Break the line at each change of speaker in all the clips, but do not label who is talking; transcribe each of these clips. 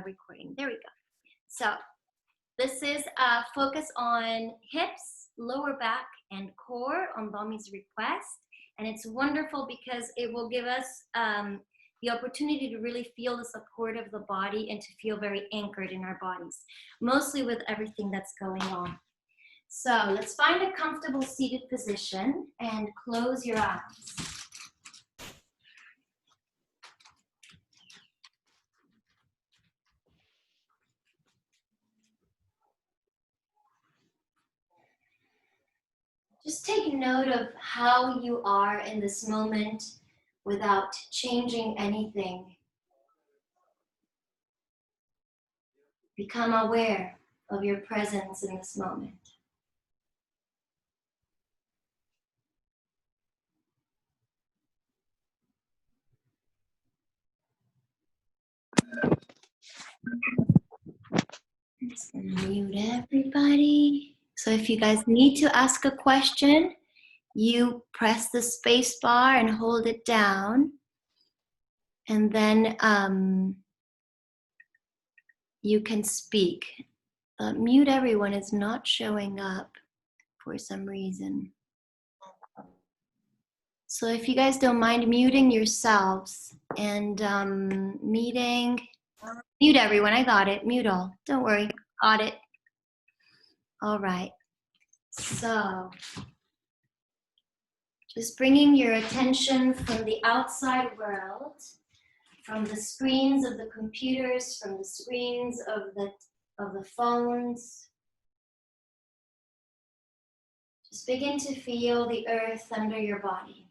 recording. There we go. So this is focus on hips, lower back, and core on Domi's request. And it's wonderful because it will give us the opportunity to really feel the support of the body and to feel very anchored in our bodies, mostly with everything that's going on. So let's find a comfortable seated position and close your eyes. Just take note of how you are in this moment without changing anything. Become aware of your presence in this moment. I'm just going to mute everybody. So if you guys need to ask a question, you press the space bar and hold it down. And then you can speak. Mute everyone is not showing up for some reason. So if you guys don't mind muting yourselves and mute everyone, I got it, mute all, don't worry, got it. All right, so just bringing your attention from the outside world, from the screens of the computers, from the screens of the phones. Just begin to feel the earth under your body.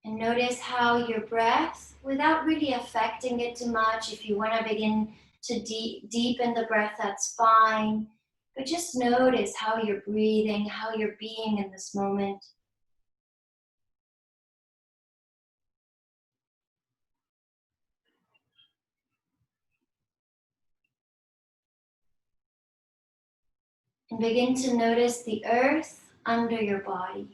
And notice how your breath, without really affecting it too much, if you want to begin to deepen the breath, that's fine. But just notice how you're breathing, how you're being in this moment. And begin to notice the earth under your body.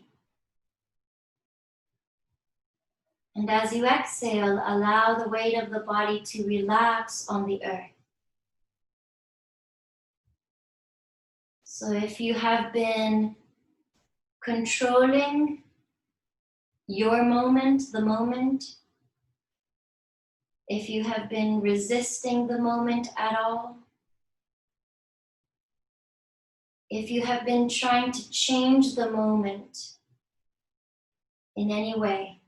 And as you exhale, allow the weight of the body to relax on the earth. So if you have been controlling your moment, the moment, if you have been resisting the moment at all, if you have been trying to change the moment in any way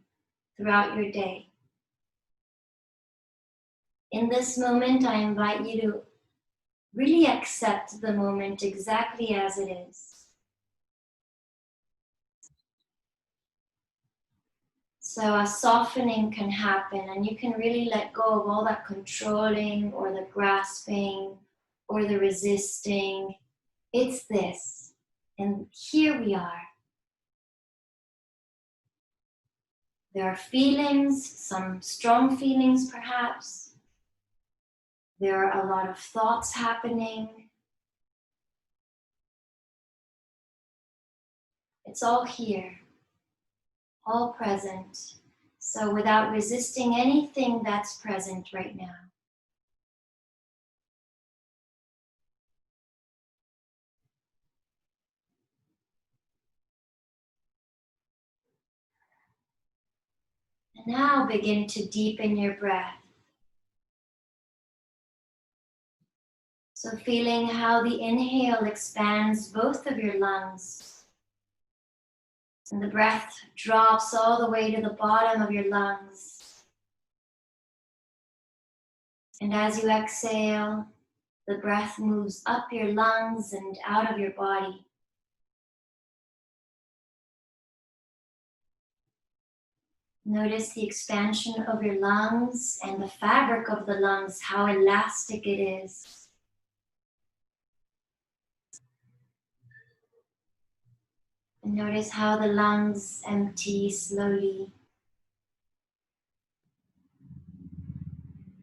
throughout your day, in this moment, I invite you to really accept the moment exactly as it is. So a softening can happen and you can really let go of all that controlling or the grasping or the resisting. It's this, and here we are. There are feelings, some strong feelings perhaps. There are a lot of thoughts happening. It's all here, all present. So without resisting anything that's present right now. And now begin to deepen your breath. So feeling how the inhale expands both of your lungs. And the breath drops all the way to the bottom of your lungs. And as you exhale, the breath moves up your lungs and out of your body. Notice the expansion of your lungs and the fabric of the lungs, how elastic it is. And notice how the lungs empty slowly.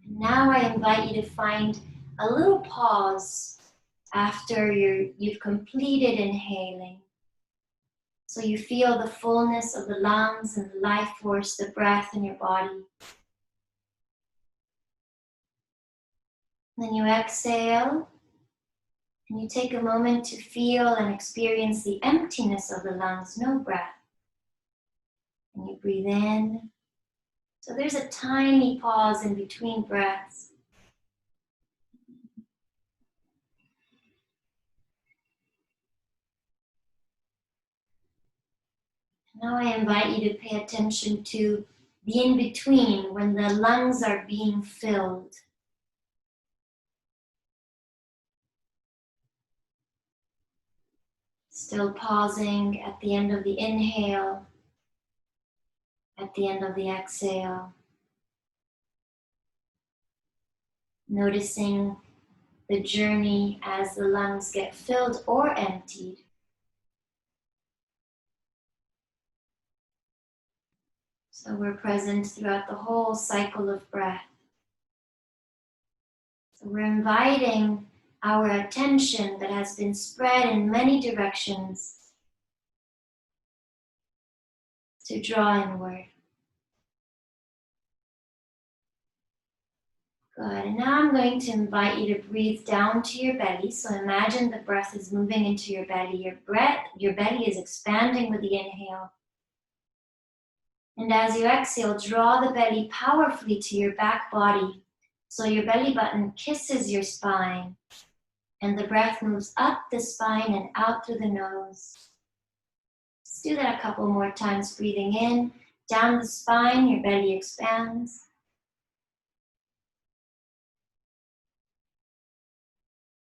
And now I invite you to find a little pause after you've completed inhaling. So you feel the fullness of the lungs and the life force, the breath in your body. Then you exhale, and you take a moment to feel and experience the emptiness of the lungs, no breath. And you breathe in. So there's a tiny pause in between breaths. Now I invite you to pay attention to the in-between when the lungs are being filled. Still pausing at the end of the inhale, at the end of the exhale. Noticing the journey as the lungs get filled or emptied. So we're present throughout the whole cycle of breath. So we're inviting our attention that has been spread in many directions to draw inward. Good, and now I'm going to invite you to breathe down to your belly. So imagine the breath is moving into your belly. Your belly is expanding with the inhale. And as you exhale, draw the belly powerfully to your back body. So your belly button kisses your spine. And the breath moves up the spine and out through the nose. Let's do that a couple more times. Breathing in, down the spine, your belly expands.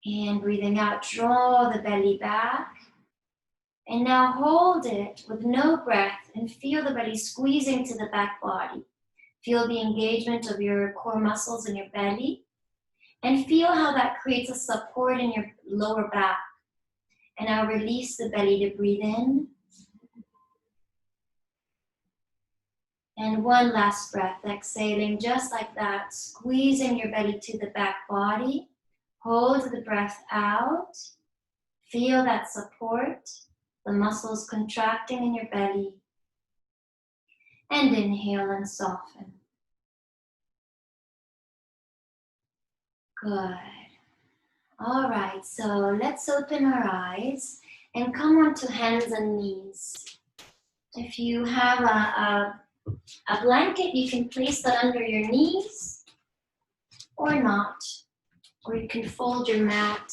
And breathing out, draw the belly back. And now hold it with no breath and feel the belly squeezing to the back body. Feel the engagement of your core muscles in your belly. And feel how that creates a support in your lower back. And now release the belly to breathe in. And one last breath, exhaling just like that, squeezing your belly to the back body. Hold the breath out. Feel that support, the muscles contracting in your belly. And inhale and soften. Good. All right, so let's open our eyes and come onto hands and knees. If you have a blanket, you can place that under your knees or not. Or you can fold your mat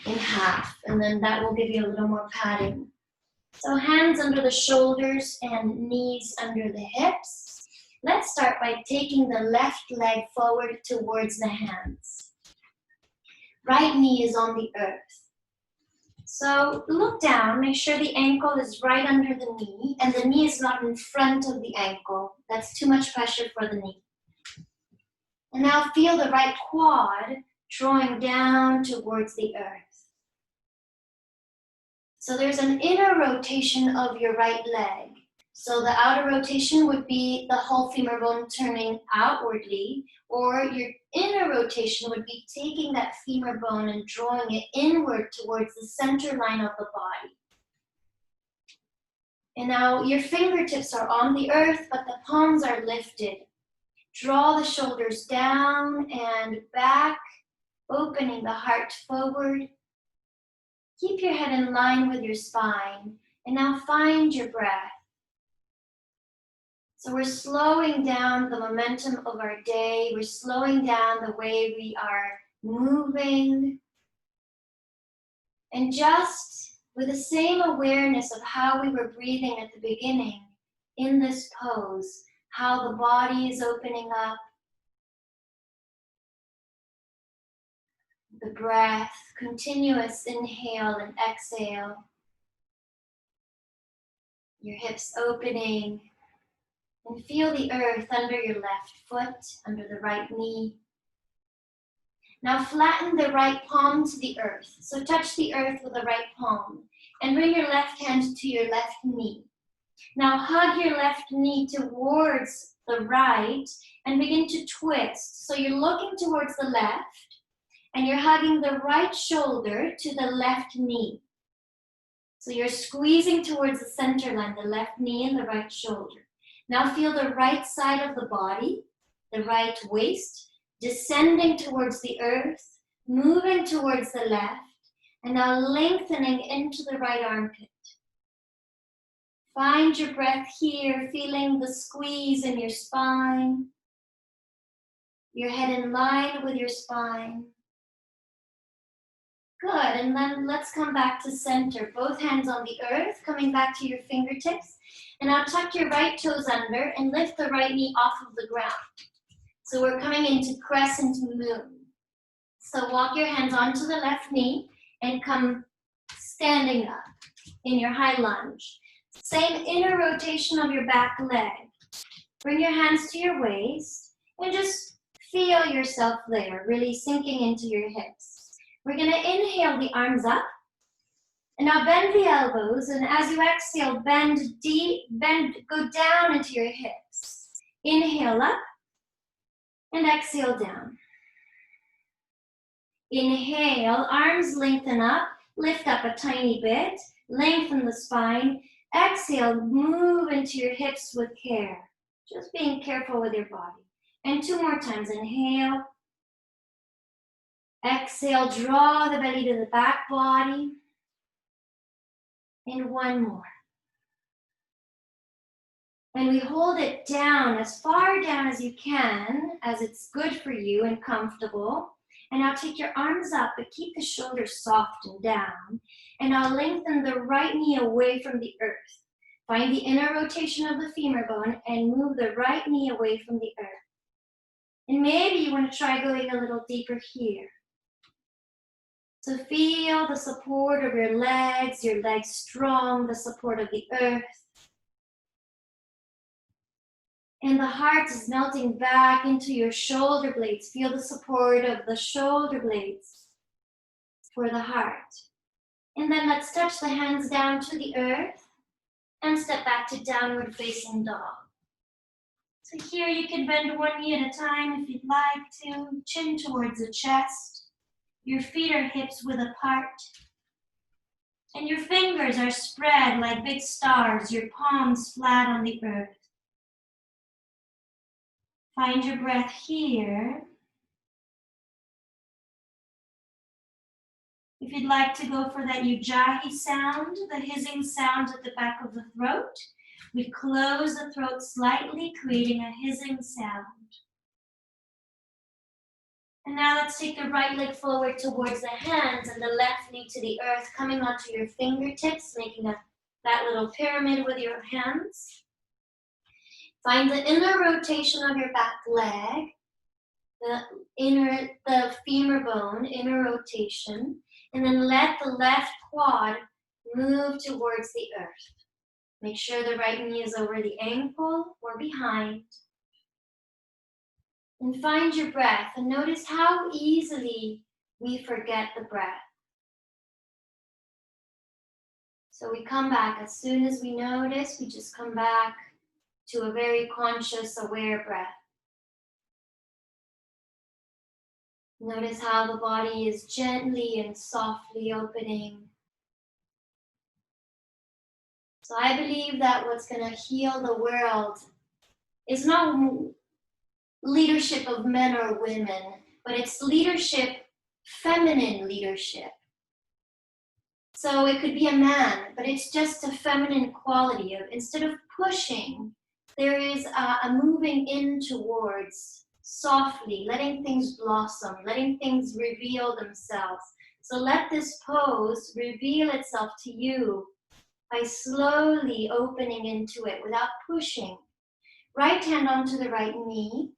in half, and then that will give you a little more padding. So hands under the shoulders and knees under the hips. Let's start by taking the left leg forward towards the hands. Right knee is on the earth. So look down, make sure the ankle is right under the knee, and the knee is not in front of the ankle. That's too much pressure for the knee. And now feel the right quad drawing down towards the earth. So there's an inner rotation of your right leg. So the outer rotation would be the whole femur bone turning outwardly, or your inner rotation would be taking that femur bone and drawing it inward towards the center line of the body. And now your fingertips are on the earth, but the palms are lifted. Draw the shoulders down and back, opening the heart forward. Keep your head in line with your spine, and now find your breath. So we're slowing down the momentum of our day. We're slowing down the way we are moving. And just with the same awareness of how we were breathing at the beginning in this pose, how the body is opening up, the breath, continuous inhale and exhale, your hips opening, and feel the earth under your left foot, under the right knee. Now flatten the right palm to the earth. So touch the earth with the right palm and bring your left hand to your left knee. Now hug your left knee towards the right and begin to twist. So you're looking towards the left and you're hugging the right shoulder to the left knee. So you're squeezing towards the center line, the left knee and the right shoulder. Now feel the right side of the body, the right waist, descending towards the earth, moving towards the left, and now lengthening into the right armpit. Find your breath here, feeling the squeeze in your spine, your head in line with your spine. Good, and then let's come back to center. Both hands on the earth, coming back to your fingertips. And now tuck your right toes under and lift the right knee off of the ground. So we're coming into crescent moon. So walk your hands onto the left knee and come standing up in your high lunge. Same inner rotation of your back leg. Bring your hands to your waist and just feel yourself there, really sinking into your hips. We're going to inhale the arms up. And now bend the elbows, and as you exhale, bend deep, go down into your hips. Inhale up, and exhale down. Inhale, arms lengthen up, lift up a tiny bit, lengthen the spine. Exhale, move into your hips with care. Just being careful with your body. And 2 more times, inhale. Exhale, draw the belly to the back body. And 1 more. And we hold it down, as far down as you can, as it's good for you and comfortable. And now take your arms up, but keep the shoulders soft and down. And now lengthen the right knee away from the earth. Find the inner rotation of the femur bone and move the right knee away from the earth. And maybe you want to try going a little deeper here. So feel the support of your legs strong, the support of the earth. And the heart is melting back into your shoulder blades. Feel the support of the shoulder blades for the heart. And then let's touch the hands down to the earth and step back to downward facing dog. So here you can bend one knee at a time if you'd like to, chin towards the chest. Your feet are hips width apart. And your fingers are spread like big stars, your palms flat on the earth. Find your breath here. If you'd like to go for that ujjayi sound, the hissing sound at the back of the throat, we close the throat slightly, creating a hissing sound. And now let's take the right leg forward towards the hands and the left knee to the earth, coming onto your fingertips, making that little pyramid with your hands. Find the inner rotation of your back leg, the femur bone, inner rotation, and then let the left quad move towards the earth. Make sure the right knee is over the ankle or behind. And find your breath and notice how easily we forget the breath. So we come back as soon as we notice, we just come back to a very conscious, aware breath. Notice how the body is gently and softly opening. So I believe that what's going to heal the world is not leadership of men or women, but it's leadership, feminine leadership. So it could be a man, but it's just a feminine quality of, instead of pushing, there is a moving in towards, softly, letting things blossom, letting things reveal themselves. So let this pose reveal itself to you by slowly opening into it without pushing. Right hand onto the right knee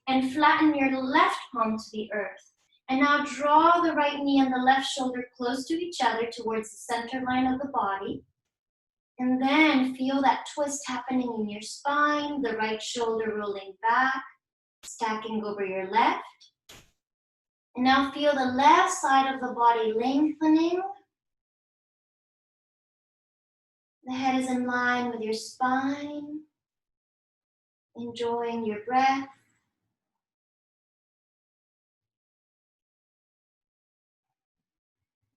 and flatten your left palm to the earth. And now draw the right knee and the left shoulder close to each other towards the center line of the body. And then feel that twist happening in your spine, the right shoulder rolling back, stacking over your left. And now feel the left side of the body lengthening. The head is in line with your spine. Enjoying your breath.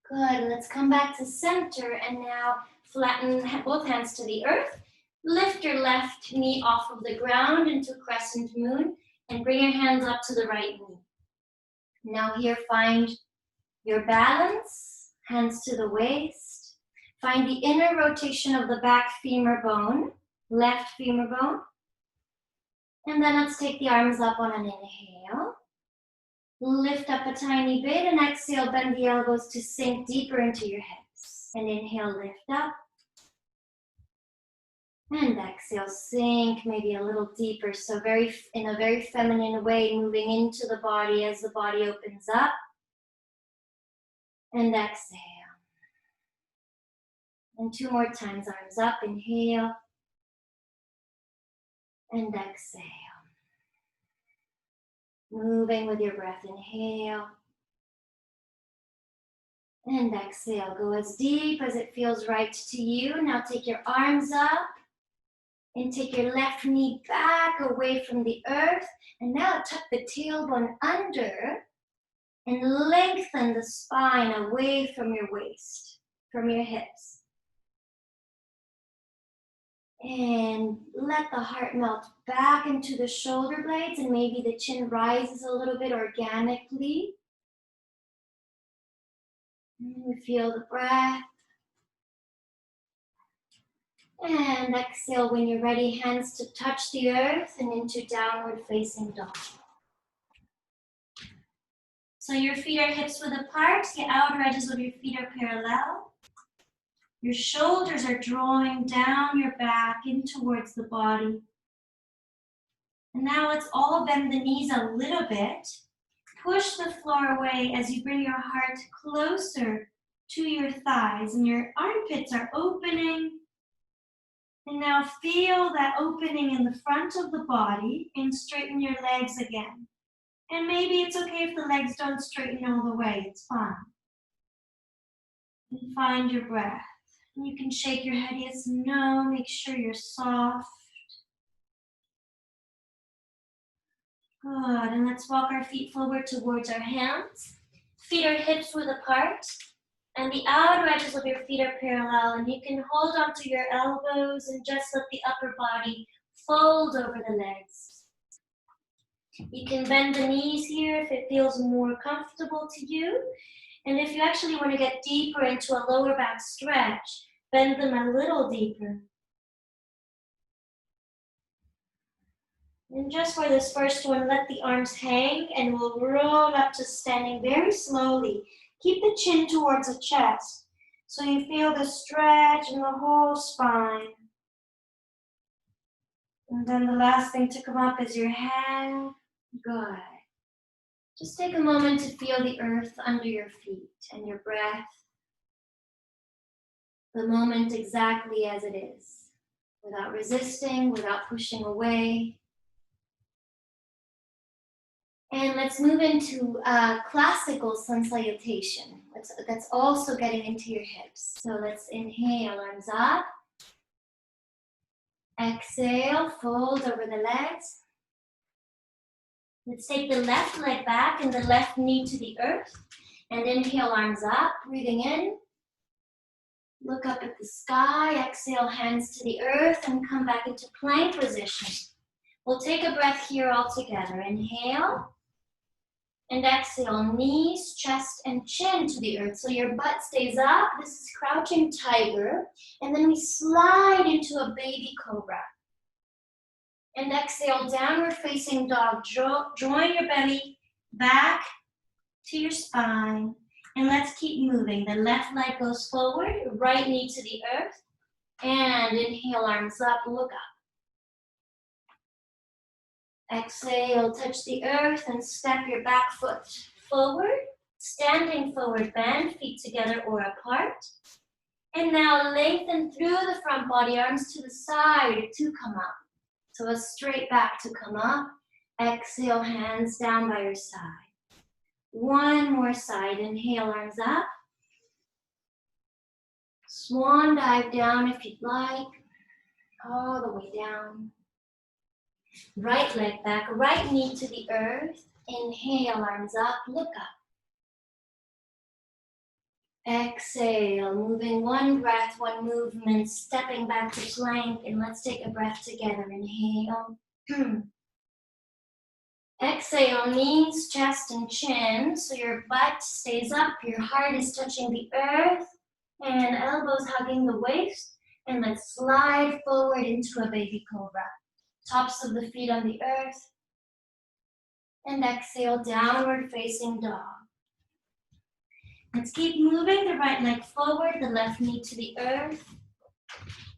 Good. Let's come back to center and now flatten both hands to the earth. Lift your left knee off of the ground into crescent moon and bring your hands up to the right knee. Now here, find your balance, hands to the waist. Find the inner rotation of the back femur bone, left femur bone. And then let's take the arms up on an inhale. Lift up a tiny bit and exhale, bend the elbows to sink deeper into your hips. And inhale, lift up. And exhale, sink maybe a little deeper. So in a very feminine way, moving into the body as the body opens up. And exhale. And 2 more times, arms up, inhale. And exhale. Moving with your breath, inhale. And exhale, go as deep as it feels right to you. Now take your arms up and take your left knee back away from the earth. And now tuck the tailbone under and lengthen the spine away from your waist, from your hips. And let the heart melt back into the shoulder blades and maybe the chin rises a little bit organically. And we feel the breath. And exhale when you're ready, hands to touch the earth and into downward facing dog. So your feet are hips width apart, the outer edges of your feet are parallel. Your shoulders are drawing down your back in towards the body. And now let's all bend the knees a little bit. Push the floor away as you bring your heart closer to your thighs and your armpits are opening. And now feel that opening in the front of the body and straighten your legs again. And maybe it's okay if the legs don't straighten all the way, it's fine. And find your breath. And you can shake your head yes, no, make sure you're soft. Good, and let's walk our feet forward towards our hands. Feet are hips width apart. And the outer edges of your feet are parallel. And you can hold onto your elbows and just let the upper body fold over the legs. You can bend the knees here if it feels more comfortable to you. And if you actually want to get deeper into a lower back stretch, bend them a little deeper. And just for this first one, let the arms hang and we'll roll up to standing very slowly. Keep the chin towards the chest so you feel the stretch in the whole spine. And then the last thing to come up is your head. Good. Just take a moment to feel the earth under your feet and your breath. The moment exactly as it is, without resisting, without pushing away. And let's move into classical sun salutation. That's also getting into your hips. So let's inhale, arms up. Exhale, fold over the legs. Let's take the left leg back and the left knee to the earth. And inhale, arms up, breathing in. Look up at the sky, exhale, hands to the earth, and come back into plank position. We'll take a breath here all together. Inhale. And exhale, knees, chest, and chin to the earth. So your butt stays up. This is crouching tiger. And then we slide into a baby cobra. And exhale, downward facing dog. Join your belly back to your spine. And let's keep moving. The left leg goes forward, right knee to the earth. And inhale, arms up, look up. Exhale, touch the earth and step your back foot forward. Standing forward bend, feet together or apart. And now lengthen through the front body, arms to the side to come up. So a straight back to come up. Exhale, hands down by your side. One more side, inhale, arms up. Swan dive down if you'd like. All the way down. Right leg back, right knee to the earth. Inhale, arms up, look up. Exhale, moving one breath, one movement, stepping back to plank, and let's take a breath together. Inhale. Exhale, knees, chest, and chin, so your butt stays up, your heart is touching the earth, and elbows hugging the waist, and let's slide forward into a baby cobra. Tops of the feet on the earth, and exhale, downward facing dog. Let's keep moving the right leg forward, the left knee to the earth,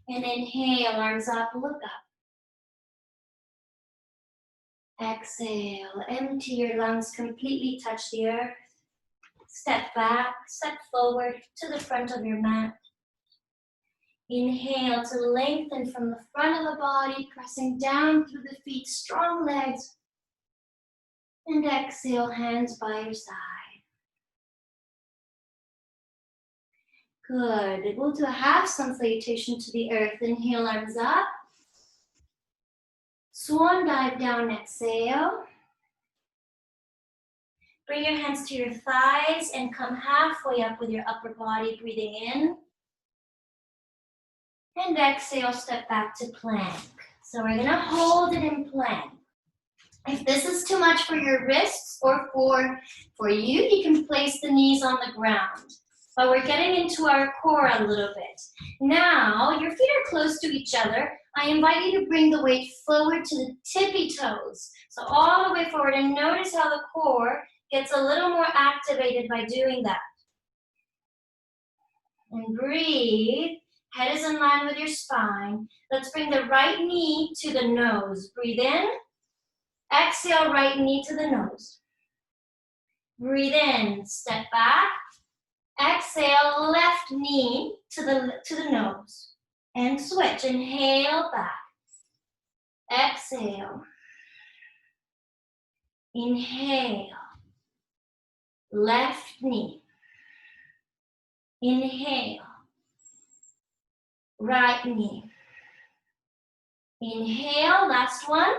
and inhale, arms up, look up. Exhale, empty your lungs, completely touch the earth. Step back, step forward to the front of your mat. Inhale to lengthen from the front of the body, pressing down through the feet, strong legs. And exhale, hands by your side. Good. We'll do a half sun salutation to the earth. Inhale, arms up. Swan dive down, exhale. Bring your hands to your thighs and come halfway up with your upper body, breathing in. And exhale, step back to plank. So we're gonna hold it in plank. If this is too much for your wrists or for you, you can place the knees on the ground. But we're getting into our core a little bit. Now, your feet are close to each other. I invite you to bring the weight forward to the tippy toes. So all the way forward, and notice how the core gets a little more activated by doing that. And breathe. Head is in line with your spine. Let's bring the right knee to the nose. Breathe in. Exhale, right knee to the nose. Breathe in, step back. Exhale, left knee to the nose. And switch, inhale, back. Exhale. Inhale. Left knee. Inhale. Right knee. Inhale, last one.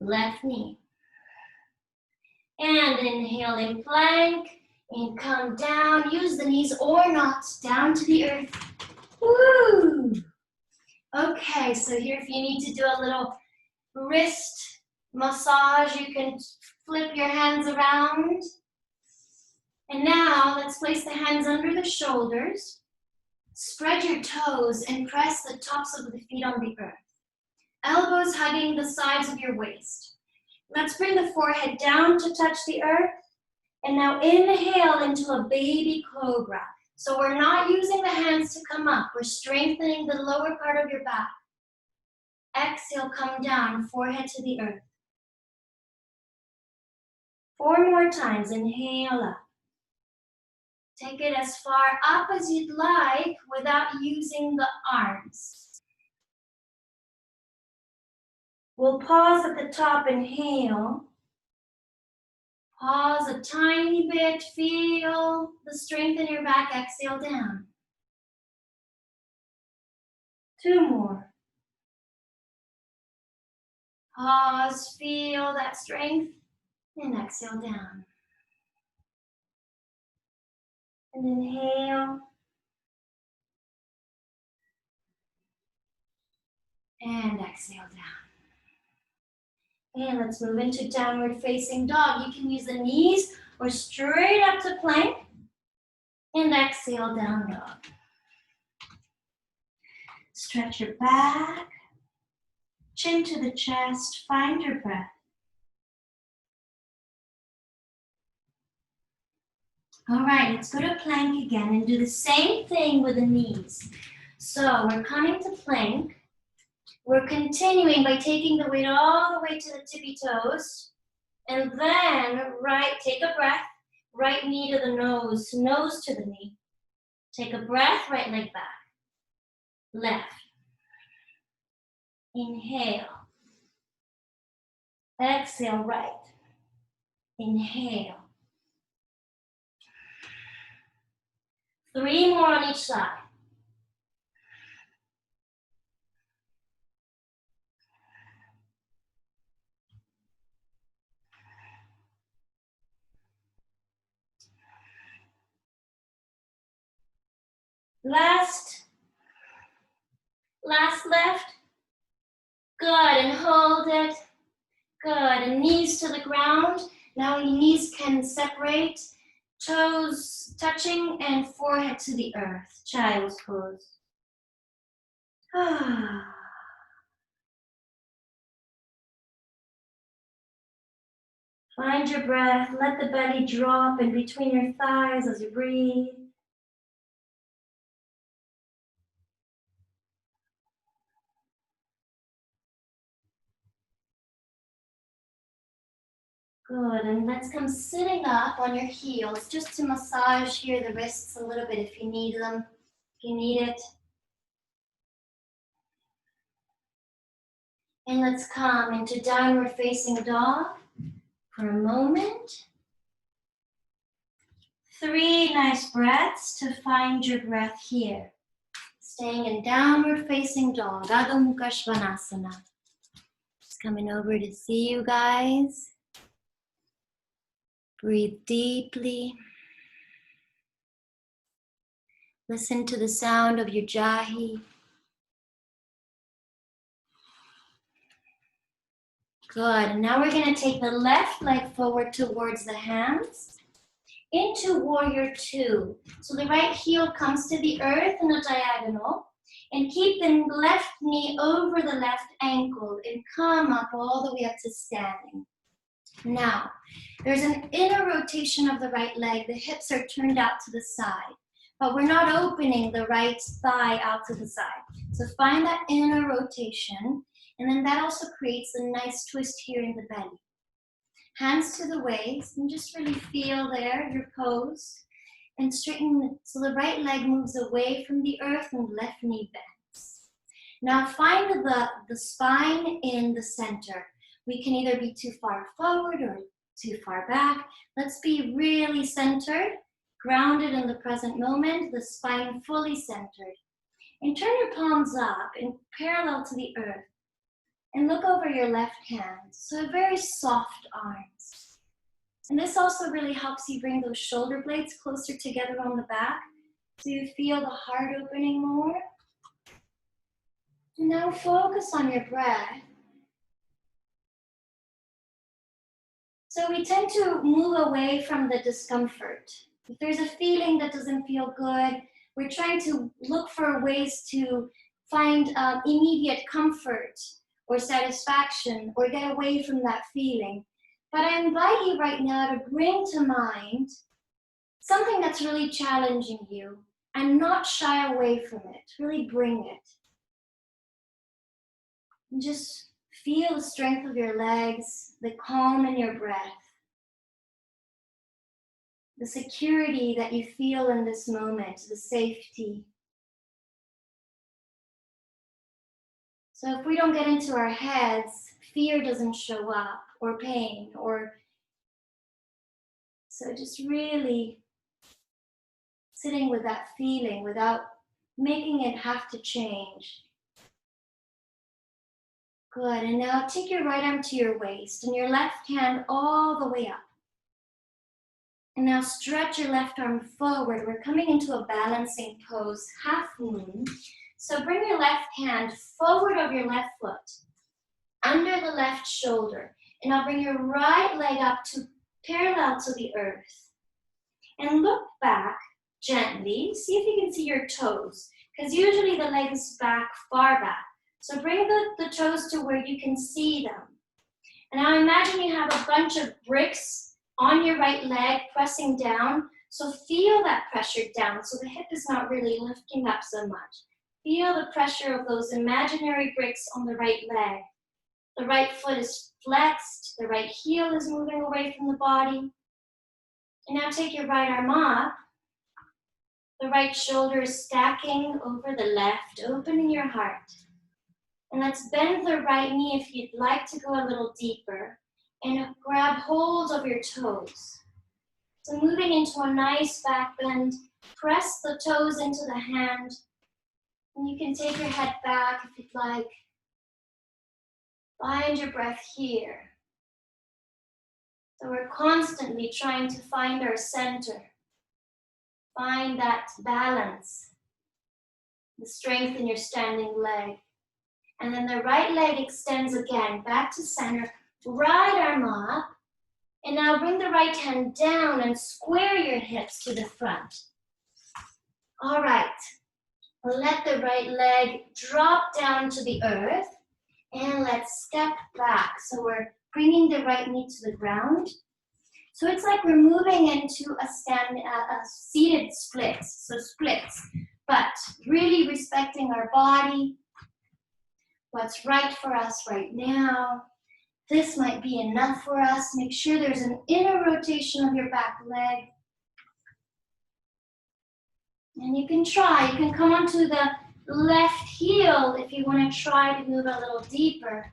Left knee. And inhale in plank. And come down. Use the knees or not. Down to the earth. Woo! Okay, so here if you need to do a little wrist massage, you can flip your hands around. And now let's place the hands under the shoulders. Spread your toes and press the tops of the feet on the earth. Elbows hugging the sides of your waist. Let's bring the forehead down to touch the earth. And now inhale into a baby cobra. So we're not using the hands to come up. We're strengthening the lower part of your back. Exhale, come down, forehead to the earth. 4 more times, inhale up. Take it as far up as you'd like without using the arms. We'll pause at the top, inhale. Pause a tiny bit, feel the strength in your back, exhale down. 2 more. Pause, feel that strength, and exhale down. And inhale. And exhale down. And let's move into downward facing dog. You can use the knees or straight up to plank. And exhale, down dog. Stretch your back, chin to the chest, find your breath. All right, let's go to plank again and do the same thing with the knees. So we're coming to plank. We're continuing by taking the weight all the way to the tippy toes. And then take a breath, right knee to the nose to the knee. Take a breath, right leg back. Left. Inhale. Exhale, right. Inhale. 3 more on each side. Last lift. Good, and hold it. Good, and knees to the ground. Now your knees can separate, toes touching and forehead to the earth. Child's pose. Find your breath, let the belly drop in between your thighs as you breathe. Good, and let's come sitting up on your heels just to massage here the wrists a little bit if you need them, if you need it. And let's come into downward facing dog for a moment. 3 nice breaths to find your breath here. Staying in downward facing dog, Adho Mukha Svanasana. Just coming over to see you guys. Breathe deeply. Listen to the sound of your jahi. Good, and now we're gonna take the left leg forward towards the hands into warrior 2. So the right heel comes to the earth in a diagonal, and keep the left knee over the left ankle and come up all the way up to standing. Now, there's an inner rotation of the right leg. The hips are turned out to the side, but we're not opening the right thigh out to the side. So find that inner rotation, and then that also creates a nice twist here in the belly. Hands to the waist, and just really feel there, your pose. And straighten, so the right leg moves away from the earth and left knee bends. Now find the spine in the center. We can either be too far forward or too far back. Let's be really centered, grounded in the present moment, the spine fully centered. And turn your palms up and parallel to the earth. And look over your left hand. So very soft arms. And this also really helps you bring those shoulder blades closer together on the back, so you feel the heart opening more. And now focus on your breath. So we tend to move away from the discomfort. If there's a feeling that doesn't feel good, we're trying to look for ways to find immediate comfort or satisfaction or get away from that feeling. But I invite you right now to bring to mind something that's really challenging you and not shy away from it. Really bring it. And just feel the strength of your legs, the calm in your breath, the security that you feel in this moment, the safety. So if we don't get into our heads, fear doesn't show up, or pain, or so just really sitting with that feeling without making it have to change. Good, and now take your right arm to your waist and your left hand all the way up. And now stretch your left arm forward. We're coming into a balancing pose, half moon. So bring your left hand forward of your left foot, under the left shoulder. And now bring your right leg up to parallel to the earth. And look back gently. See if you can see your toes, because usually the leg is back, far back. So bring the toes to where you can see them. And now imagine you have a bunch of bricks on your right leg pressing down. So feel that pressure down so the hip is not really lifting up so much. Feel the pressure of those imaginary bricks on the right leg. The right foot is flexed. The right heel is moving away from the body. And now take your right arm up. The right shoulder is stacking over the left, opening your heart. And let's bend the right knee if you'd like to go a little deeper. And grab hold of your toes. So moving into a nice back bend, press the toes into the hand. And you can take your head back if you'd like. Find your breath here. So we're constantly trying to find our center. Find that balance. strengthen your standing leg. And then the right leg extends again, back to center, right arm up. And now bring the right hand down and square your hips to the front. All right, let the right leg drop down to the earth. And let's step back. So we're bringing the right knee to the ground. So it's like we're moving into a seated splits, so splits, but really respecting our body, what's right for us right now. This might be enough for us. Make sure there's an inner rotation of your back leg. And you can come onto the left heel if you want to try to move a little deeper.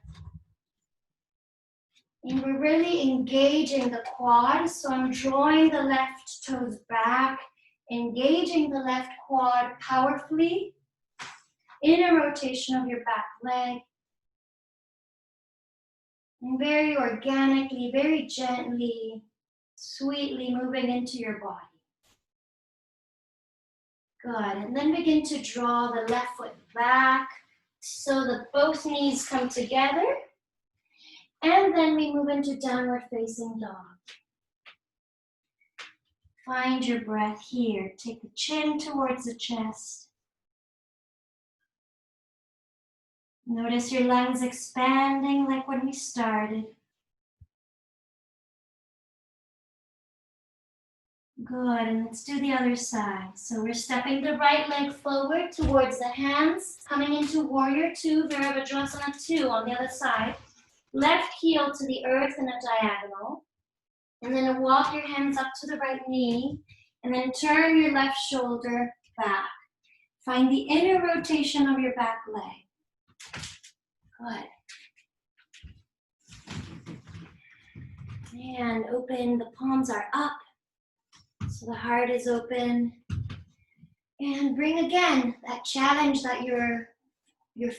And we're really engaging the quad. So I'm drawing the left toes back, engaging the left quad powerfully. Inner rotation of your back leg. And very organically, very gently, sweetly moving into your body. Good, and then begin to draw the left foot back so that both knees come together. And then we move into downward facing dog. Find your breath here. Take the chin towards the chest. Notice your lungs expanding like when we started. Good, and let's do the other side. So we're stepping the right leg forward towards the hands, coming into warrior two, Virabhadrasana 2 on the other side. Left heel to the earth in a diagonal. And then walk your hands up to the right knee, and then turn your left shoulder back. Find the inner rotation of your back leg. Good. And open, the palms are up. So the heart is open. And bring again that challenge that you're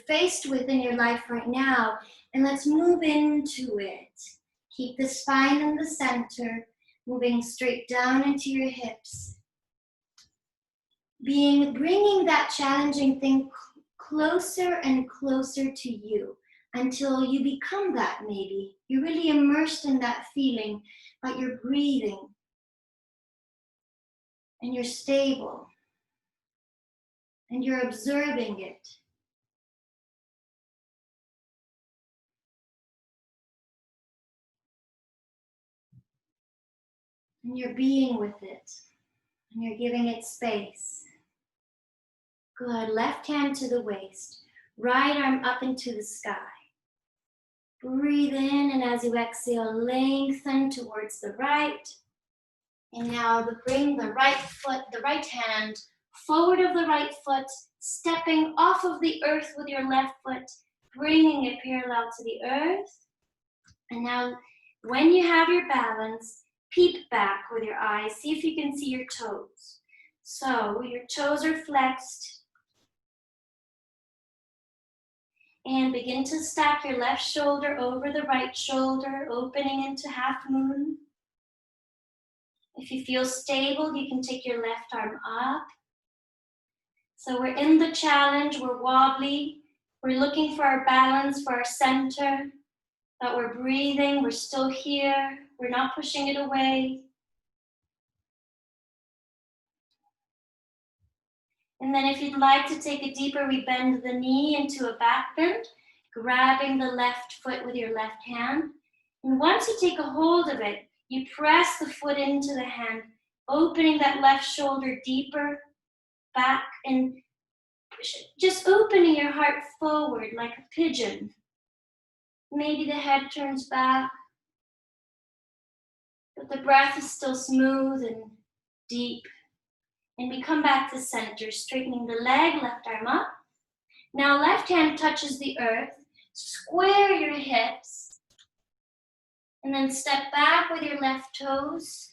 faced with in your life right now. And let's move into it. Keep the spine in the center, moving straight down into your hips. Bringing that challenging thing closer and closer to you until you become that maybe. You're really immersed in that feeling, but you're breathing. And you're stable. And you're observing it. And you're being with it. And you're giving it space. Good. Left hand to the waist. Right arm up into the sky. Breathe in, and as you exhale, lengthen towards the right. And now bring the right hand forward of the right foot, stepping off of the earth with your left foot, bringing it parallel to the earth. And now, when you have your balance, peep back with your eyes. See if you can see your toes. So your toes are flexed. And begin to stack your left shoulder over the right shoulder, opening into half moon. If you feel stable, you can take your left arm up. So we're in the challenge, we're wobbly. We're looking for our balance, for our center. But we're breathing, we're still here. We're not pushing it away. And then if you'd like to take it deeper, we bend the knee into a back bend, grabbing the left foot with your left hand. And once you take a hold of it, you press the foot into the hand, opening that left shoulder deeper back and just opening your heart forward like a pigeon. Maybe the head turns back, but the breath is still smooth and deep. And we come back to center, straightening the leg, left arm up. Now left hand touches the earth. Square your hips. And then step back with your left toes.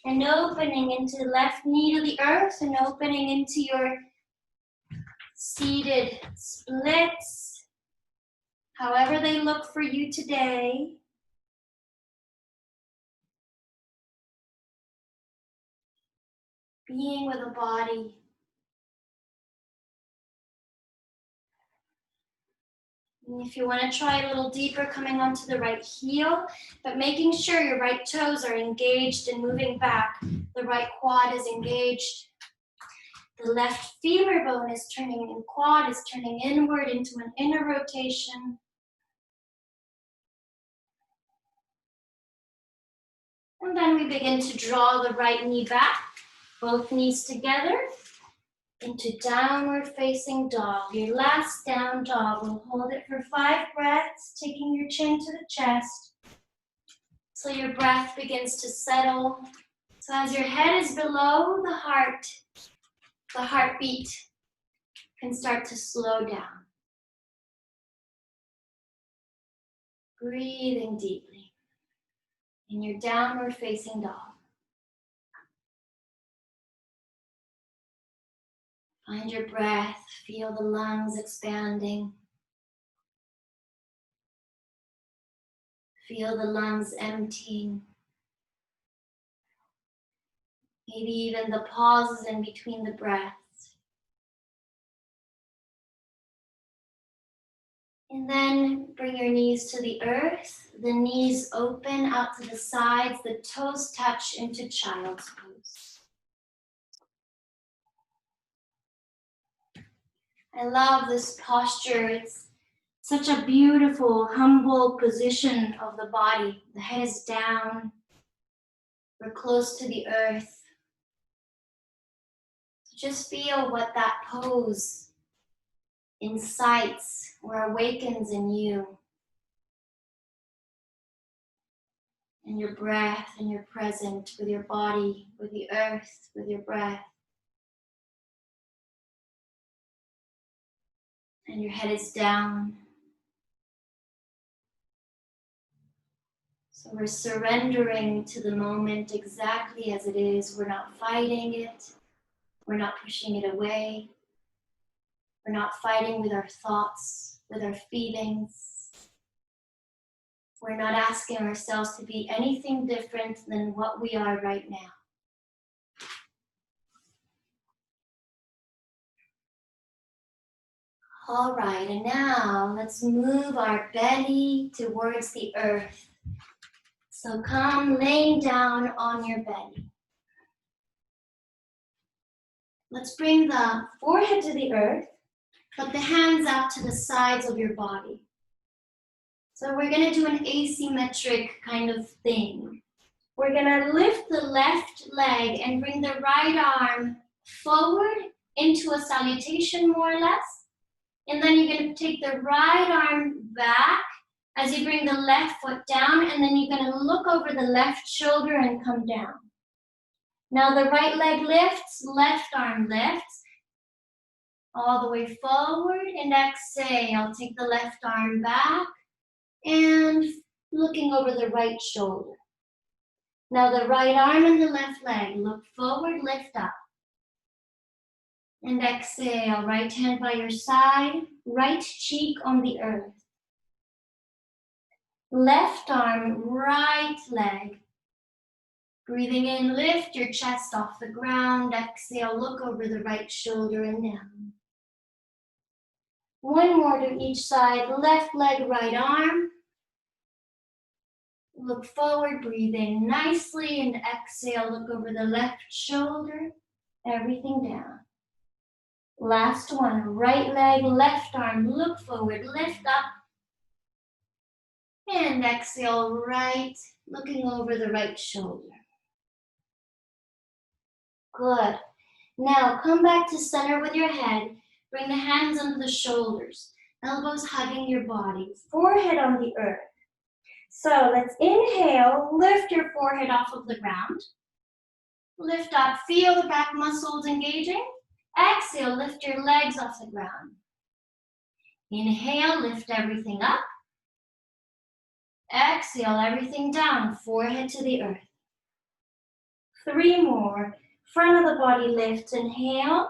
And opening into the left knee to the earth. And opening into your seated splits. However they look for you today. Being with the body. And if you want to try a little deeper, coming onto the right heel, but making sure your right toes are engaged and moving back. The right quad is engaged. The left femur bone is turning in, quad is turning inward into an inner rotation. And then we begin to draw the right knee back, both knees together, into downward facing dog. Your last down dog. We'll hold it for 5 breaths, taking your chin to the chest. So your breath begins to settle. So as your head is below the heartbeat can start to slow down. Breathing deeply in your downward facing dog. Find your breath, feel the lungs expanding. Feel the lungs emptying. Maybe even the pauses in between the breaths. And then bring your knees to the earth. The knees open out to the sides. The toes touch into child's pose. I love this posture. It's such a beautiful, humble position of the body. The head is down. We're close to the earth. Just feel what that pose incites or awakens in you. And your breath, and you're present with your body, with the earth, with your breath. And your head is down. So we're surrendering to the moment exactly as it is. We're not fighting it. We're not pushing it away. We're not fighting with our thoughts, with our feelings. We're not asking ourselves to be anything different than what we are right now. All right, and now let's move our belly towards the earth. So come laying down on your belly. Let's bring the forehead to the earth, but the hands out to the sides of your body. So we're gonna do an asymmetric kind of thing. We're gonna lift the left leg and bring the right arm forward into a salutation more or less. And then you're gonna take the right arm back as you bring the left foot down, and then you're gonna look over the left shoulder and come down. Now the right leg lifts, left arm lifts, all the way forward, and exhale. Take the left arm back and looking over the right shoulder. Now the right arm and the left leg, look forward, lift up. And exhale, right hand by your side, right cheek on the earth. Left arm, right leg. Breathing in, lift your chest off the ground. Exhale, look over the right shoulder and down. One more to each side, left leg, right arm. Look forward, breathe in nicely, and exhale, look over the left shoulder, everything down. Last one, right leg, left arm, look forward, lift up. And exhale, right, looking over the right shoulder. Good. Now come back to center with your head. Bring the hands under the shoulders, elbows hugging your body, forehead on the earth. So let's inhale, lift your forehead off of the ground. Lift up, feel the back muscles engaging. Exhale, lift your legs off the ground. Inhale, lift everything up. Exhale, everything down, forehead to the earth. 3 more. Front of the body lifts, inhale.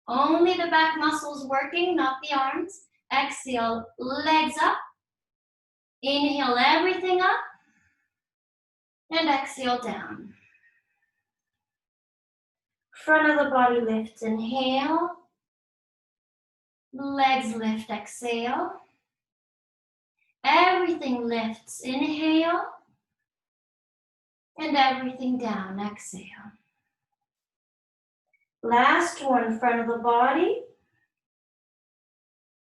Only the back muscles working, not the arms. Exhale, legs up. Inhale, everything up. And exhale, down. Front of the body lifts, inhale. Legs lift, exhale. Everything lifts. Inhale. And everything down. Exhale. Last one, front of the body.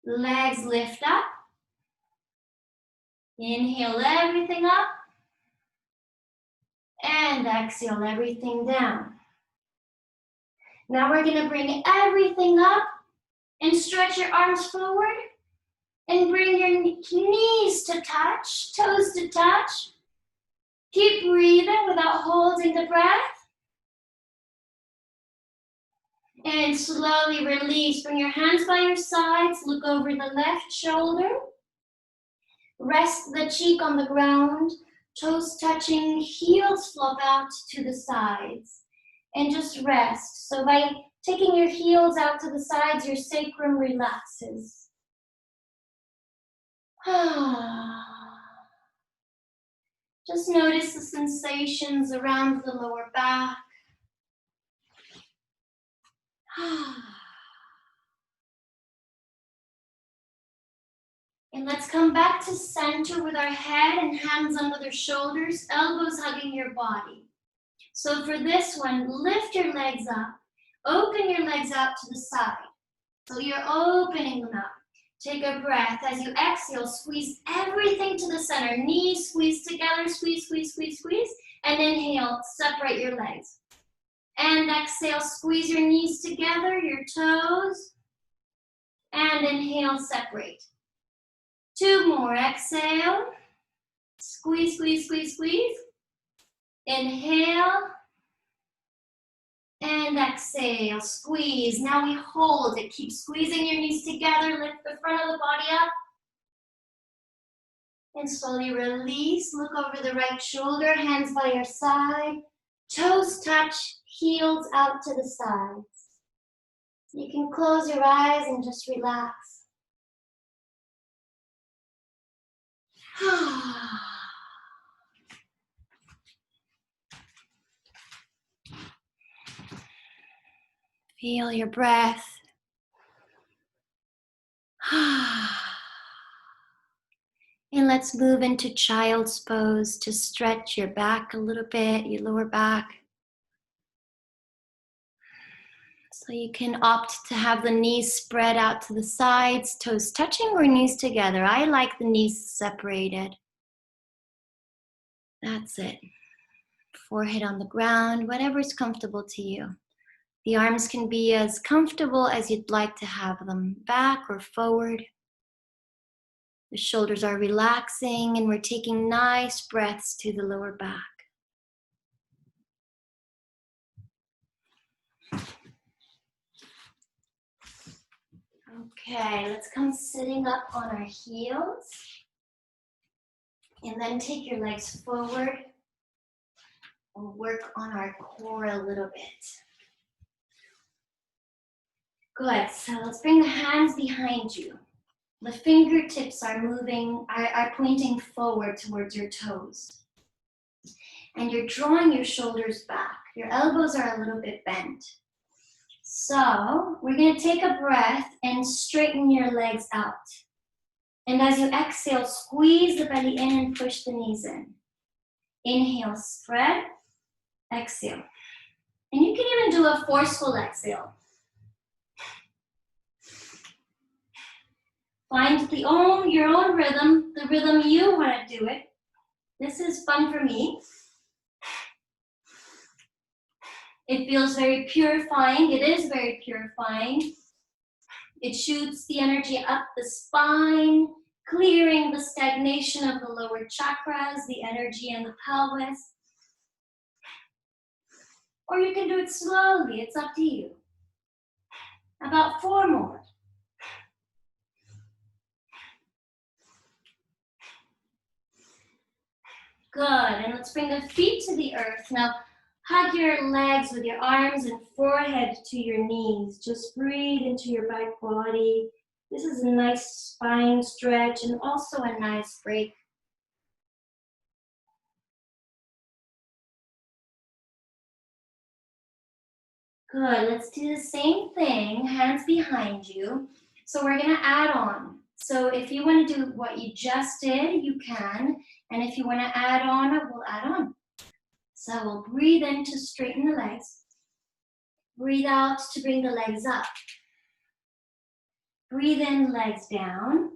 Legs lift up. Inhale everything up. And exhale everything down. Now we're going to bring everything up and stretch your arms forward and bring your knees to touch, toes to touch. Keep breathing without holding the breath. And slowly release. Bring your hands by your sides. Look over the left shoulder. Rest the cheek on the ground. Toes touching, heels flop out to the sides. And just rest. So by taking your heels out to the sides, your sacrum relaxes. Just notice the sensations around the lower back. And let's come back to center with our head and hands under the shoulders, elbows hugging your body. So for this one, lift your legs up. Open your legs out to the side. So you're opening them up. Take a breath. As you exhale, squeeze everything to the center. Knees squeeze together, squeeze, squeeze, squeeze, squeeze. And inhale, separate your legs. And exhale, squeeze your knees together, your toes. And inhale, separate. 2 more. Exhale. Squeeze, squeeze, squeeze, squeeze. Inhale. And exhale. Squeeze. Now we hold it. Keep squeezing your knees together. Lift the front of the body up. And slowly release. Look over the right shoulder. Hands by your side. Toes touch. Heels out to the sides. You can close your eyes and just relax. Feel your breath. And let's move into child's pose to stretch your back a little bit, your lower back. So you can opt to have the knees spread out to the sides, toes touching or knees together. I like the knees separated. That's it. Forehead on the ground, whatever's comfortable to you. The arms can be as comfortable as you'd like to have them, back or forward. The shoulders are relaxing and we're taking nice breaths to the lower back. Okay, let's come sitting up on our heels. And then take your legs forward. We'll work on our core a little bit. Good, so let's bring the hands behind you. The fingertips are pointing forward towards your toes. And you're drawing your shoulders back. Your elbows are a little bit bent. So we're going to take a breath and straighten your legs out. And as you exhale, squeeze the belly in and push the knees in. Inhale, spread. Exhale. And you can even do a forceful exhale. Find your own rhythm, the rhythm you want to do it. This is fun for me. It feels very purifying. It is very purifying. It shoots the energy up the spine, clearing the stagnation of the lower chakras, the energy in the pelvis. Or you can do it slowly. It's up to you. About 4 more. Good, and let's bring the feet to the earth. Now, hug your legs with your arms and forehead to your knees. Just breathe into your back body. This is a nice spine stretch and also a nice break. Good, let's do the same thing, hands behind you. So we're gonna add on So if you want to do what you just did, you can. And if you want to add on, we'll add on. So we'll breathe in to straighten the legs. Breathe out to bring the legs up. Breathe in, legs down.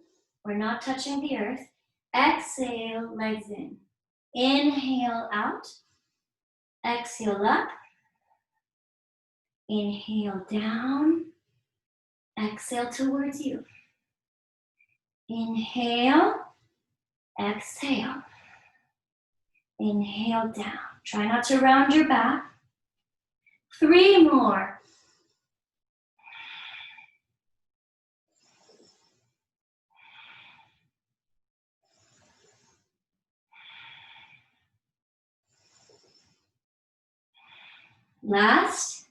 We're not touching the earth. Exhale, legs in. Inhale out. Exhale up. Inhale down. Exhale towards you. Inhale. Exhale. Inhale down. Try not to round your back. 3 more. Last.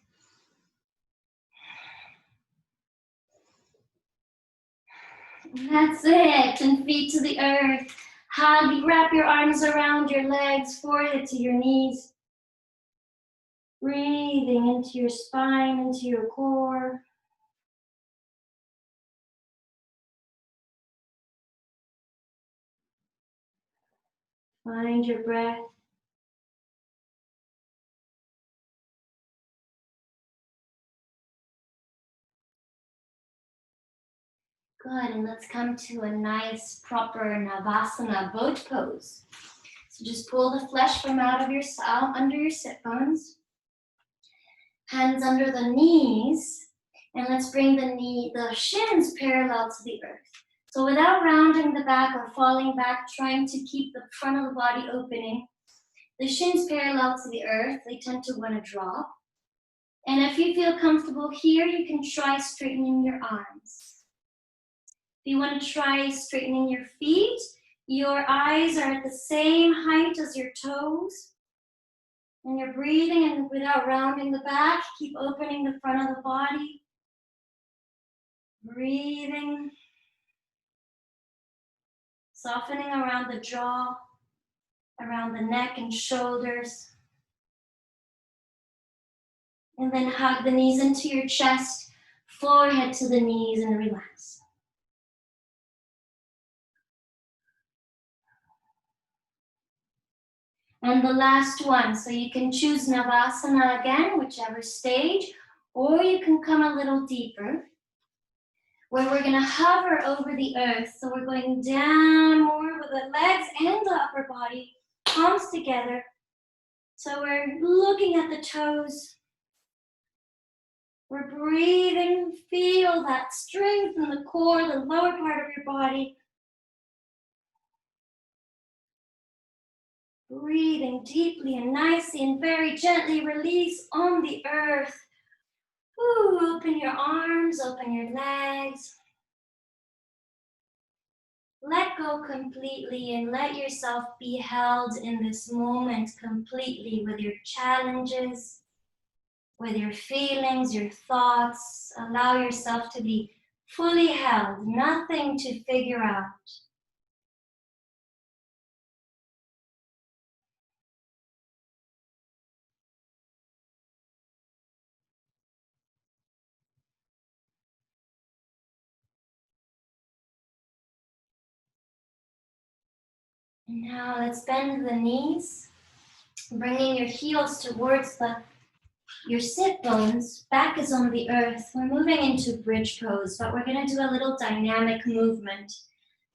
That's it. And feet to the earth. Hug, wrap your arms around your legs, forehead to your knees. Breathing into your spine, into your core. Find your breath. Good, and let's come to a nice, proper Navasana boat pose. So just pull the flesh from out of your under your sit bones. Hands under the knees, and let's bring the shins parallel to the earth. So without rounding the back or falling back, trying to keep the front of the body opening, the shins parallel to the earth, they tend to want to drop. And if you feel comfortable here, you can try straightening your arms. If you want to try straightening your feet, your eyes are at the same height as your toes. And you're breathing, and without rounding the back, keep opening the front of the body. Breathing. Softening around the jaw, around the neck and shoulders. And then hug the knees into your chest, forehead to the knees, and relax. And the last one, so you can choose Navasana again, whichever stage, or you can come a little deeper, where we're gonna hover over the earth. So we're going down more with the legs and the upper body, palms together. So we're looking at the toes. We're breathing, feel that strength in the core, the lower part of your body. Breathing deeply and nicely and very gently release on the earth. Ooh, open your arms, open your legs. Let go completely and let yourself be held in this moment completely with your challenges, with your feelings, your thoughts. Allow yourself to be fully held, nothing to figure out. Now let's bend the knees, bringing your heels towards your sit bones. Back is on the earth. We're moving into bridge pose, but we're going to do a little dynamic movement.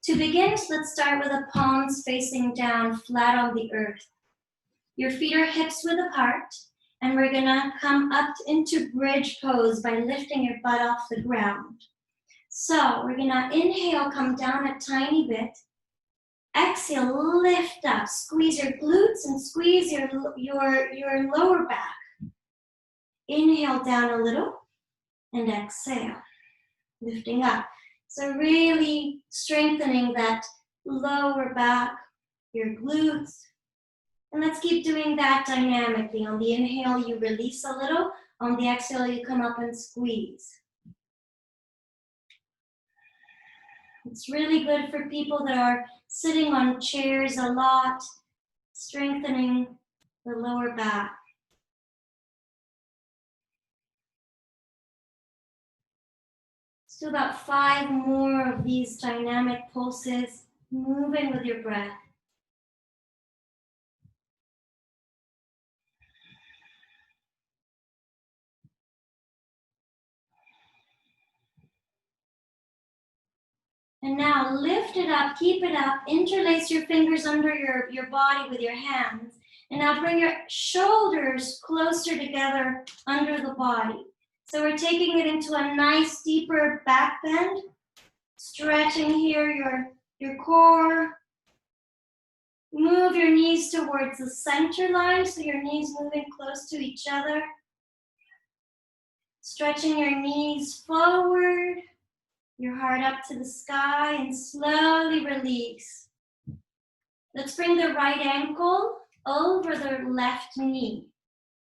To begin, let's start with the palms facing down, flat on the earth. Your feet are hips width apart, and we're going to come up into bridge pose by lifting your butt off the ground. So we're going to inhale, come down a tiny bit. Exhale, lift up, squeeze your glutes and squeeze your lower back. Inhale down a little and exhale, lifting up. So really strengthening that lower back, your glutes. And let's keep doing that dynamically. On the inhale, you release a little. On the exhale, you come up and squeeze. It's really good for people that are sitting on chairs a lot, strengthening the lower back. Do about 5 more of these dynamic pulses, moving with your breath. And now lift it up, keep it up, interlace your fingers under your body with your hands. And now bring your shoulders closer together under the body. So we're taking it into a nice deeper back bend, stretching here your core. Move your knees towards the center line, so your knees moving close to each other. Stretching your knees forward, your heart up to the sky, and slowly release. Let's bring the right ankle over the left knee.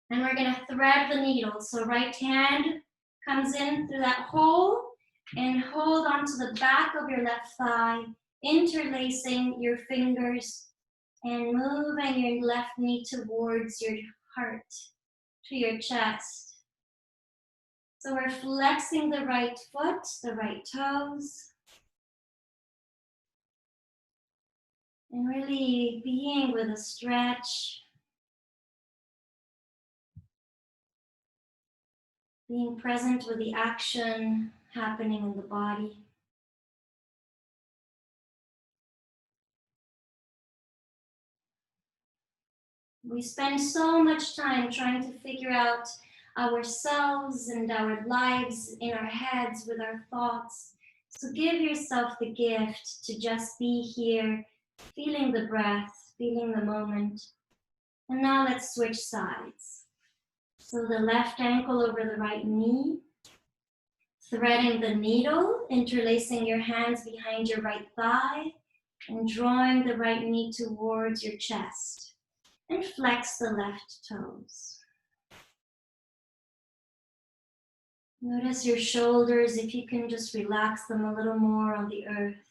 And we're gonna thread the needle. So right hand comes in through that hole and hold onto the back of your left thigh, interlacing your fingers and moving your left knee towards your heart, to your chest. So we're flexing the right foot, the right toes, and really being with a stretch, being present with the action happening in the body. We spend so much time trying to figure out ourselves and our lives in our heads with our thoughts. So give yourself the gift to just be here, feeling the breath, feeling the moment. And now let's switch sides. So the left ankle over the right knee, threading the needle, interlacing your hands behind your right thigh, and drawing the right knee towards your chest. And flex the left toes. Notice your shoulders, if you can just relax them a little more on the earth.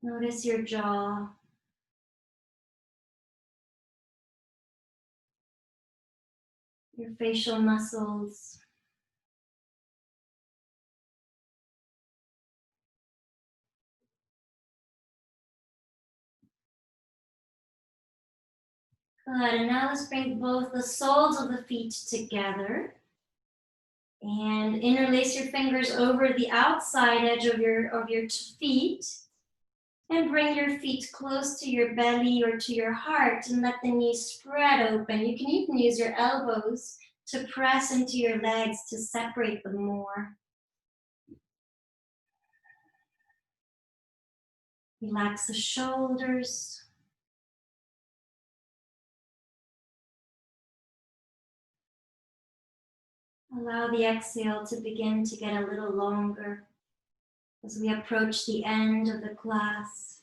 Notice your jaw. Your facial muscles. Good, and now let's bring both the soles of the feet together. And interlace your fingers over the outside edge of your feet. And bring your feet close to your belly or to your heart and let the knees spread open. You can even use your elbows to press into your legs to separate them more. Relax the shoulders. Allow the exhale to begin to get a little longer as we approach the end of the class.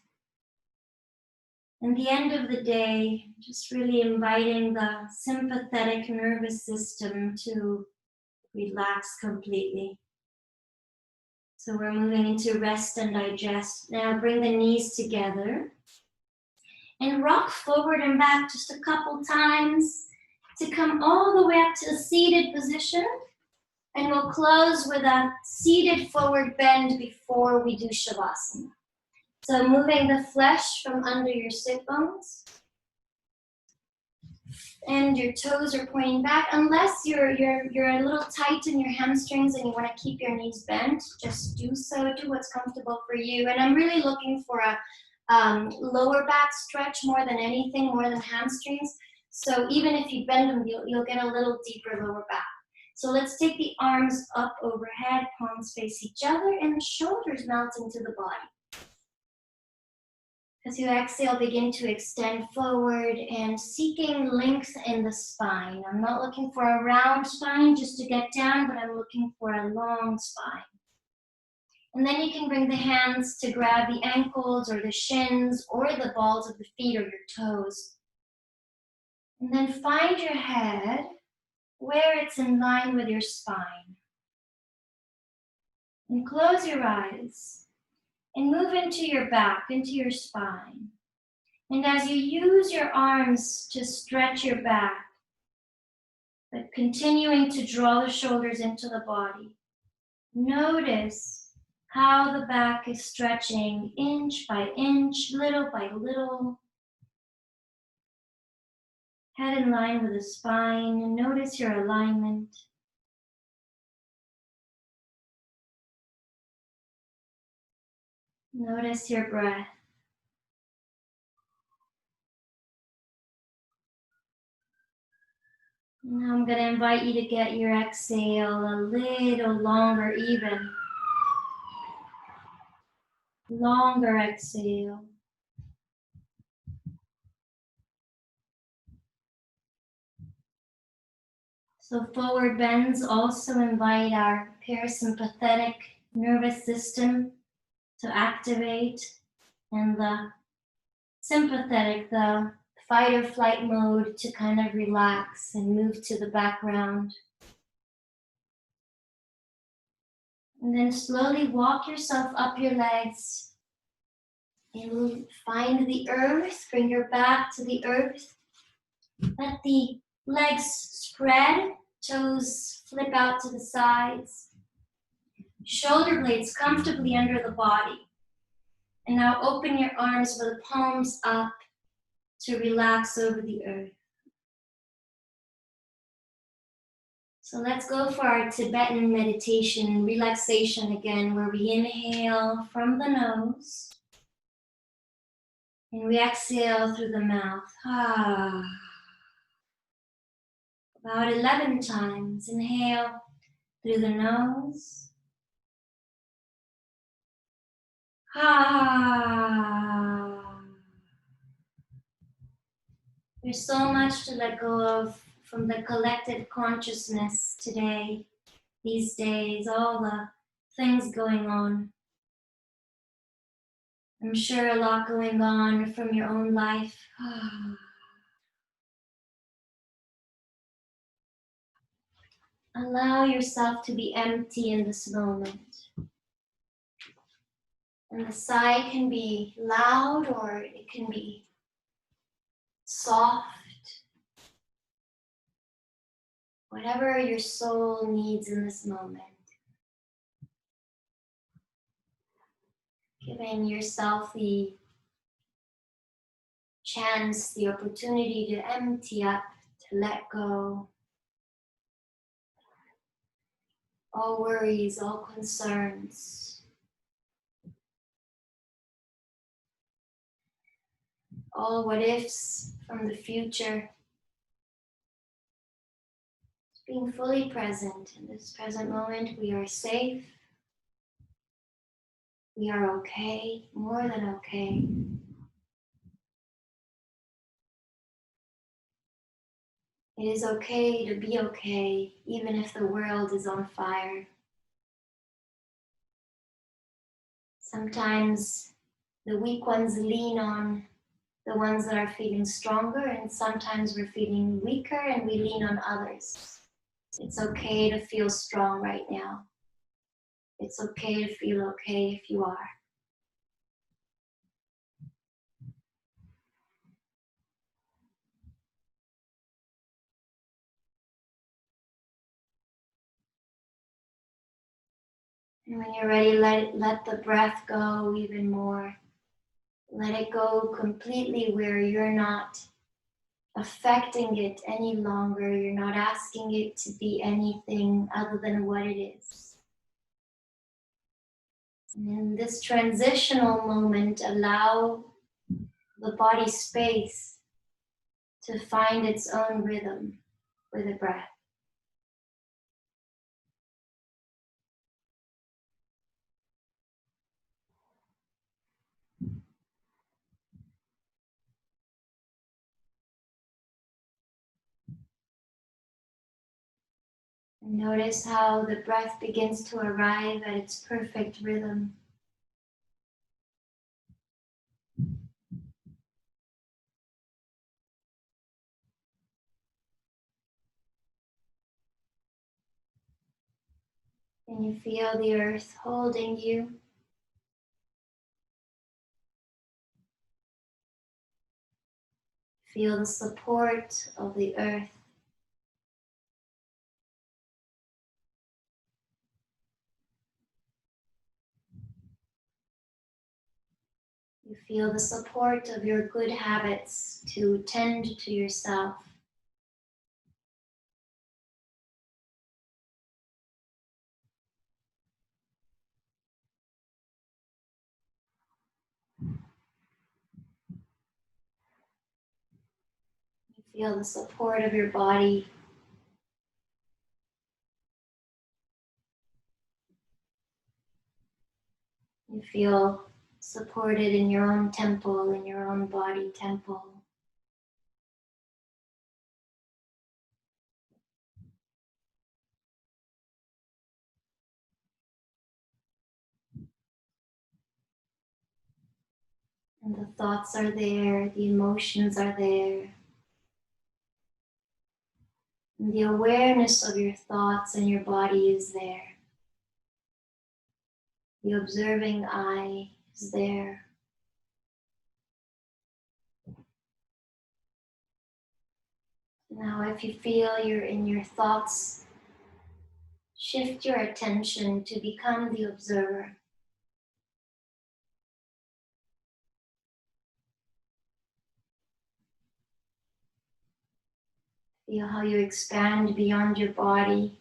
And the end of the day, just really inviting the sympathetic nervous system to relax completely. So we're moving into rest and digest. Now bring the knees together and rock forward and back just a couple times to come all the way up to a seated position. And we'll close with a seated forward bend before we do Shavasana. So moving the flesh from under your sit bones. And your toes are pointing back. Unless you're a little tight in your hamstrings and you want to keep your knees bent, just do so. Do what's comfortable for you. And I'm really looking for a lower back stretch more than anything, more than hamstrings. So even if you bend them, you'll get a little deeper lower back. So let's take the arms up overhead, palms face each other, and the shoulders melt into the body. As you exhale, begin to extend forward and seeking length in the spine. I'm not looking for a round spine just to get down, but I'm looking for a long spine. And then you can bring the hands to grab the ankles or the shins or the balls of the feet or your toes. And then find your head where it's in line with your spine. And close your eyes and move into your back, into your spine. And as you use your arms to stretch your back, But continuing to draw the shoulders into the body. Notice how the back is stretching inch by inch, little by little. Head in line with the spine, and notice your alignment. Notice your breath. Now I'm going to invite you to get your exhale a little longer even. Longer exhale. So forward bends also invite our parasympathetic nervous system to activate, and the sympathetic, the fight or flight mode, to kind of relax and move to the background. And then slowly walk yourself up your legs and find the earth. Bring your back to the earth. Let the legs spread, toes flip out to the sides. Shoulder blades comfortably under the body. And now open your arms with the palms up to relax over the earth. So let's go for our Tibetan meditation, relaxation again, where we inhale from the nose and we exhale through the mouth. About 11 times. Inhale through the nose. There's so much to let go of from the collective consciousness today, these days, all the things going on. I'm sure a lot going on from your own life. Allow yourself to be empty in this moment. And the sigh can be loud or it can be soft. Whatever your soul needs in this moment. Giving yourself the chance, the opportunity to empty up, to let go. All worries, all concerns. All what ifs from the future. Being fully present in this present moment, we are safe. We are okay, more than okay. It is okay to be okay, even if the world is on fire. Sometimes the weak ones lean on the ones that are feeling stronger, and sometimes we're feeling weaker and we lean on others. It's okay to feel strong right now. It's okay to feel okay if you are. And when you're ready, let the breath go even more. Let it go completely where you're not affecting it any longer. You're not asking it to be anything other than what it is. And in this transitional moment, allow the body space to find its own rhythm with the breath. And notice how the breath begins to arrive at its perfect rhythm. And you feel the earth holding you. Feel the support of the earth You feel the support of your good habits to tend to yourself. You feel the support of your body. You feel supported in your own temple, in your own body temple. And the thoughts are there, the emotions are there. And the awareness of your thoughts and your body is there. The observing eye is there. Now, if you feel you're in your thoughts, shift your attention to become the observer. Feel how you expand beyond your body,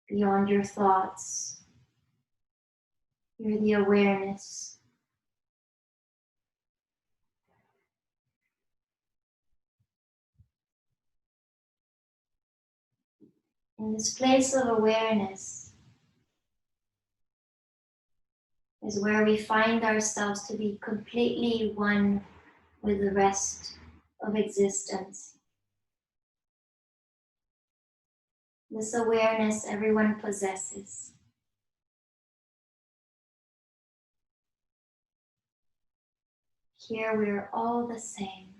beyond your thoughts. You're the awareness. In this place of awareness is where we find ourselves to be completely one with the rest of existence. This awareness everyone possesses. Here we're all the same.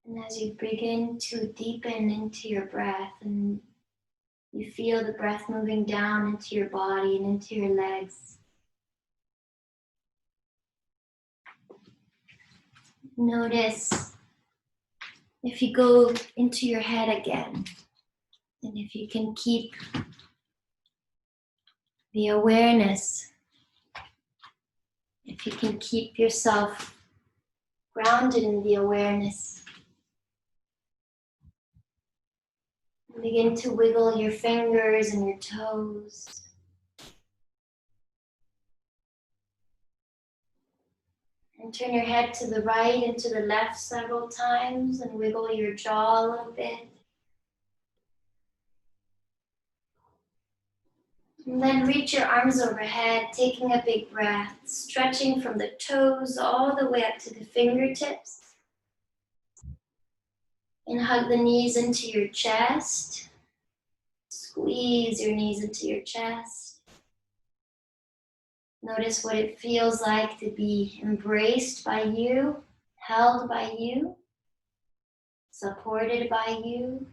And as you begin to deepen into your breath and you feel the breath moving down into your body and into your legs, notice if you go into your head again, and if you can keep the awareness, if you can keep yourself grounded in the awareness, begin to wiggle your fingers and your toes. And turn your head to the right and to the left several times and wiggle your jaw a little bit. And then reach your arms overhead, taking a big breath, stretching from the toes all the way up to the fingertips. And hug the knees into your chest. Squeeze your knees into your chest. Notice what it feels like to be embraced by you, held by you, supported by you.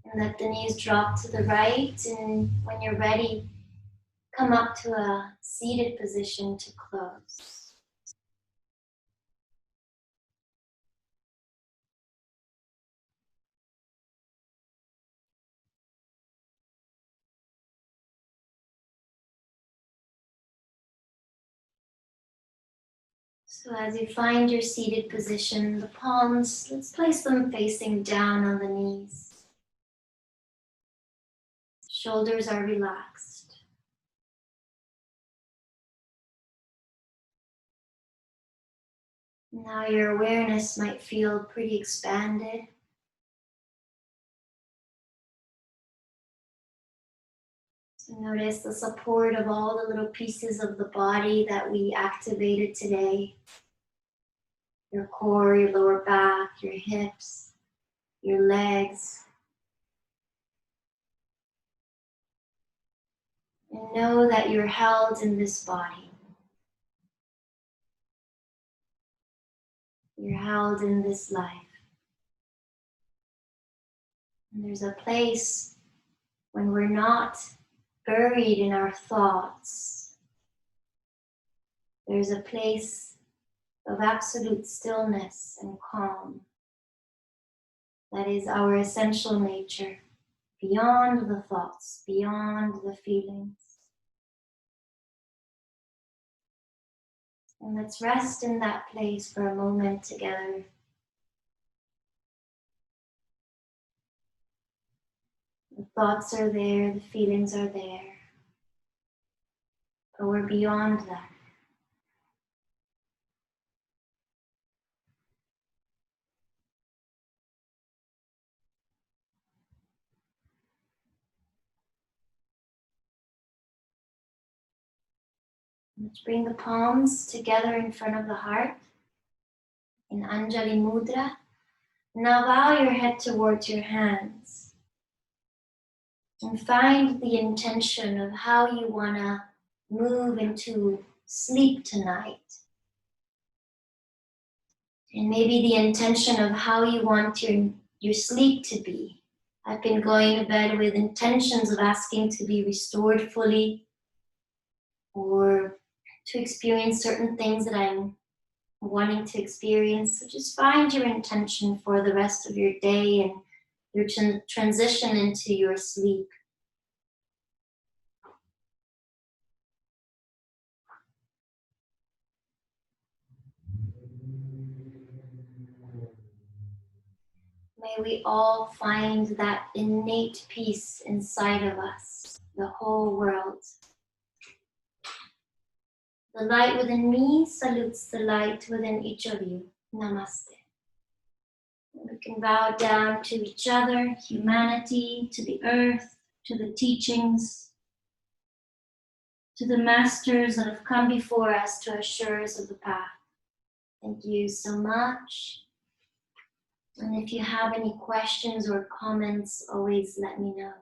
And let the knees drop to the right, and when you're ready, come up to a seated position to close. So as you find your seated position, the palms, let's place them facing down on the knees. Shoulders are relaxed. Now your awareness might feel pretty expanded. So notice the support of all the little pieces of the body that we activated today. Your core, your lower back, your hips, your legs. And know that you're held in this body. You're held in this life. And there's a place when we're not buried in our thoughts. There's a place of absolute stillness and calm. That is our essential nature, beyond the thoughts, beyond the feelings. And let's rest in that place for a moment together. The thoughts are there, the feelings are there, but we're beyond that. Let's bring the palms together in front of the heart in Anjali Mudra. Now bow your head towards your hands and find the intention of how you want to move into sleep tonight. And maybe the intention of how you want your sleep to be. I've been going to bed with intentions of asking to be restored fully, or to experience certain things that I'm wanting to experience. So just find your intention for the rest of your day and your transition into your sleep. May we all find that innate peace inside of us, the whole world. The light within me salutes the light within each of you. Namaste. We can bow down to each other, humanity, to the earth, to the teachings, to the masters that have come before us to assure us of the path. Thank you so much. And if you have any questions or comments, always let me know.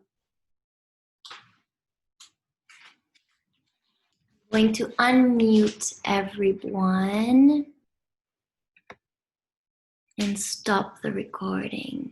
I'm going to unmute everyone and stop the recording.